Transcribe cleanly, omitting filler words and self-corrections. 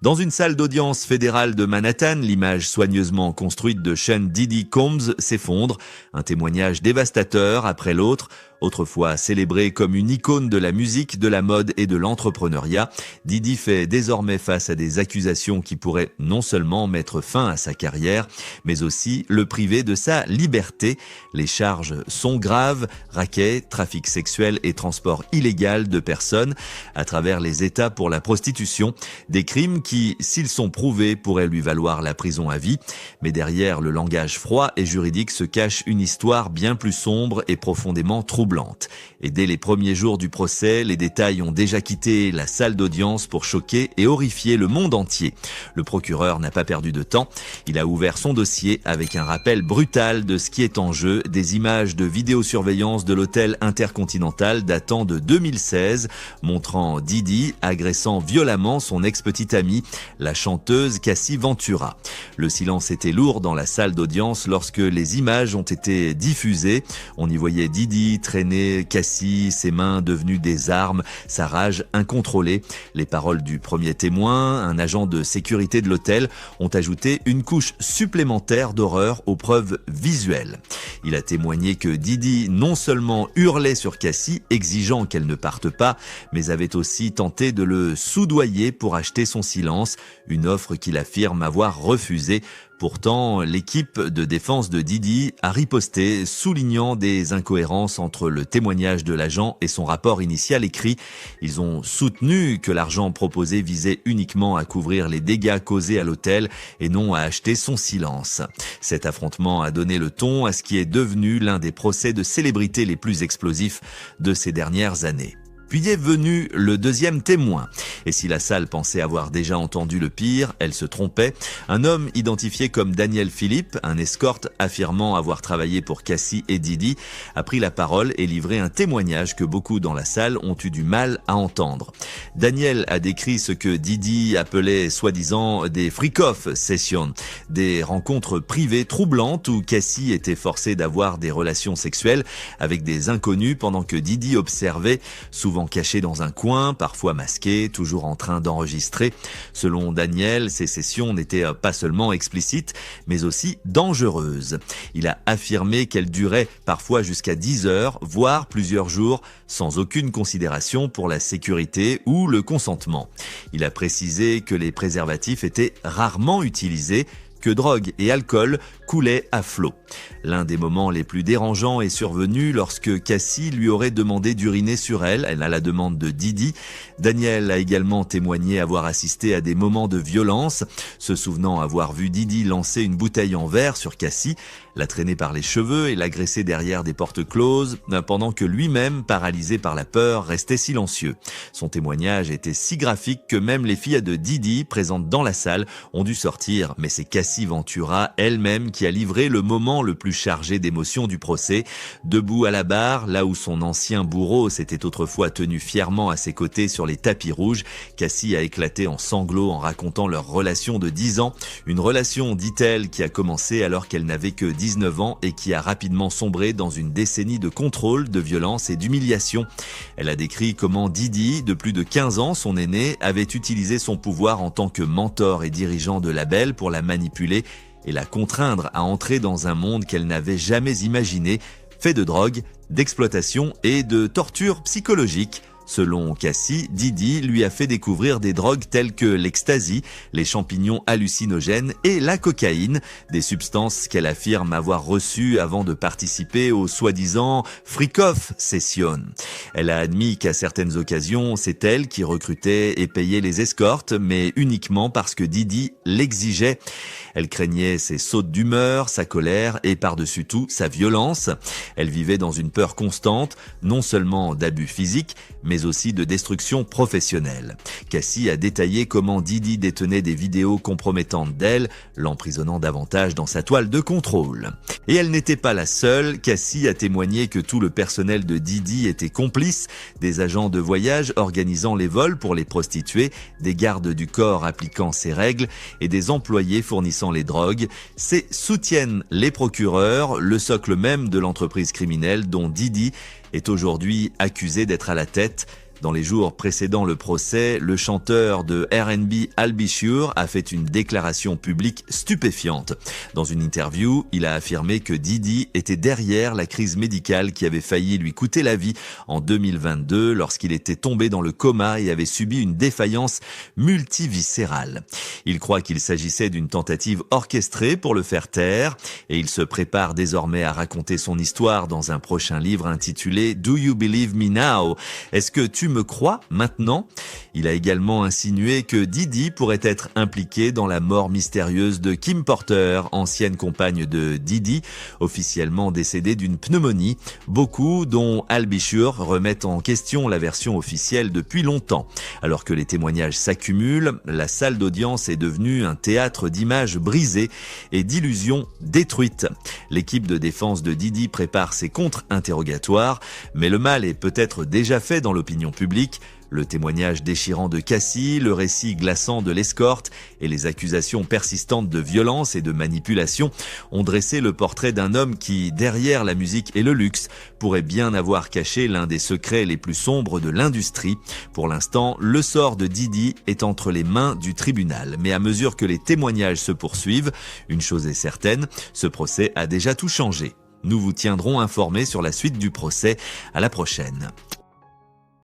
Dans une salle d'audience fédérale de Manhattan, l'image soigneusement construite de Sean Diddy Combs s'effondre. Un témoignage dévastateur après l'autre. Autrefois célébré comme une icône de la musique, de la mode et de l'entrepreneuriat, Diddy fait désormais face à des accusations qui pourraient non seulement mettre fin à sa carrière, mais aussi le priver de sa liberté. Les charges sont graves: racket, trafic sexuel et transport illégal de personnes à travers les États pour la prostitution. Des crimes qui, s'ils sont prouvés, pourraient lui valoir la prison à vie. Mais derrière le langage froid et juridique se cache une histoire bien plus sombre et profondément troublante. Et dès les premiers jours du procès, les détails ont déjà quitté la salle d'audience pour choquer et horrifier le monde entier. Le procureur n'a pas perdu de temps. Il a ouvert son dossier avec un rappel brutal de ce qui est en jeu, des images de vidéosurveillance de l'hôtel Intercontinental datant de 2016, montrant Diddy agressant violemment son ex-petite amie, la chanteuse Cassie Ventura. Le silence était lourd dans la salle d'audience lorsque les images ont été diffusées. On y voyait Diddy traîner Cassie, ses mains devenues des armes, sa rage incontrôlée. Les paroles du premier témoin, un agent de sécurité de l'hôtel, ont ajouté une couche supplémentaire d'horreur aux preuves visuelles. Il a témoigné que Diddy non seulement hurlait sur Cassie, exigeant qu'elle ne parte pas, mais avait aussi tenté de le soudoyer pour acheter son silence, une offre qu'il affirme avoir refusée. Pourtant, l'équipe de défense de Diddy a riposté, soulignant des incohérences entre le témoignage de l'agent et son rapport initial écrit. Ils ont soutenu que l'argent proposé visait uniquement à couvrir les dégâts causés à l'hôtel et non à acheter son silence. Cet affrontement a donné le ton à ce qui est devenu l'un des procès de célébrités les plus explosifs de ces dernières années. Puis est venu le deuxième témoin. Et si la salle pensait avoir déjà entendu le pire, elle se trompait. Un homme identifié comme Daniel Philippe, un escorte affirmant avoir travaillé pour Cassie et Diddy, a pris la parole et livré un témoignage que beaucoup dans la salle ont eu du mal à entendre. Daniel a décrit ce que Diddy appelait soi-disant des freak-off sessions, des rencontres privées troublantes où Cassie était forcée d'avoir des relations sexuelles avec des inconnus pendant que Diddy observait, souvent caché dans un coin, parfois masqué, toujours en train d'enregistrer. Selon Daniel, ces sessions n'étaient pas seulement explicites, mais aussi dangereuses. Il a affirmé qu'elles duraient parfois jusqu'à 10 heures, voire plusieurs jours, sans aucune considération pour la sécurité ou le consentement. Il a précisé que les préservatifs étaient rarement utilisés, que drogue et alcool coulaient à flot. L'un des moments les plus dérangeants est survenu lorsque Cassie lui aurait demandé d'uriner sur elle à la demande de Diddy. Daniel a également témoigné avoir assisté à des moments de violence, se souvenant avoir vu Diddy lancer une bouteille en verre sur Cassie, la traîner par les cheveux et l'agresser derrière des portes closes, pendant que lui-même, paralysé par la peur, restait silencieux. Son témoignage était si graphique que même les filles de Diddy, présentes dans la salle, ont dû sortir, mais c'est Cassie Ventura elle-même qui a livré le moment le plus chargé d'émotions du procès. Debout à la barre, là où son ancien bourreau s'était autrefois tenu fièrement à ses côtés sur les tapis rouges, Cassie a éclaté en sanglots en racontant leur relation de 10 ans. Une relation, dit-elle, qui a commencé alors qu'elle n'avait que 19 ans et qui a rapidement sombré dans une décennie de contrôle, de violence et d'humiliation. Elle a décrit comment Diddy, de plus de 15 ans, son aîné, avait utilisé son pouvoir en tant que mentor et dirigeant de label pour la manipuler et la contraindre à entrer dans un monde qu'elle n'avait jamais imaginé, fait de drogue, d'exploitation et de torture psychologique. Selon Cassie, Diddy lui a fait découvrir des drogues telles que l'ecstasy, les champignons hallucinogènes et la cocaïne, des substances qu'elle affirme avoir reçues avant de participer aux soi-disant freak-off sessions. Elle a admis qu'à certaines occasions, c'est elle qui recrutait et payait les escortes, mais uniquement parce que Diddy l'exigeait. Elle craignait ses sautes d'humeur, sa colère et par-dessus tout sa violence. Elle vivait dans une peur constante, non seulement d'abus physiques, mais aussi de destruction professionnelle. Cassie a détaillé comment Diddy détenait des vidéos compromettantes d'elle, l'emprisonnant davantage dans sa toile de contrôle. Et elle n'était pas la seule. Cassie a témoigné que tout le personnel de Diddy était complice, des agents de voyage organisant les vols pour les prostituées, des gardes du corps appliquant ses règles et des employés fournissant les drogues. Ces soutiennent les procureurs, le socle même de l'entreprise criminelle dont Diddy est aujourd'hui accusé d'être à la tête. Dans les jours précédant le procès, le chanteur de R&B Al B. Sure a fait une déclaration publique stupéfiante. Dans une interview, il a affirmé que Diddy était derrière la crise médicale qui avait failli lui coûter la vie en 2022 lorsqu'il était tombé dans le coma et avait subi une défaillance multiviscérale. Il croit qu'il s'agissait d'une tentative orchestrée pour le faire taire et il se prépare désormais à raconter son histoire dans un prochain livre intitulé Do You Believe Me Now? Est-ce que tu me crois maintenant? Il a également insinué que Diddy pourrait être impliqué dans la mort mystérieuse de Kim Porter, ancienne compagne de Diddy, officiellement décédée d'une pneumonie. Beaucoup, dont Al B. Sure, remettent en question la version officielle depuis longtemps. Alors que les témoignages s'accumulent, la salle d'audience est devenue un théâtre d'images brisées et d'illusions détruites. L'équipe de défense de Diddy prépare ses contre-interrogatoires, mais le mal est peut-être déjà fait dans l'opinion publique. Le témoignage déchirant de Cassie, le récit glaçant de l'escorte et les accusations persistantes de violence et de manipulation ont dressé le portrait d'un homme qui, derrière la musique et le luxe, pourrait bien avoir caché l'un des secrets les plus sombres de l'industrie. Pour l'instant, le sort de Diddy est entre les mains du tribunal. Mais à mesure que les témoignages se poursuivent, une chose est certaine, ce procès a déjà tout changé. Nous vous tiendrons informés sur la suite du procès. À la prochaine.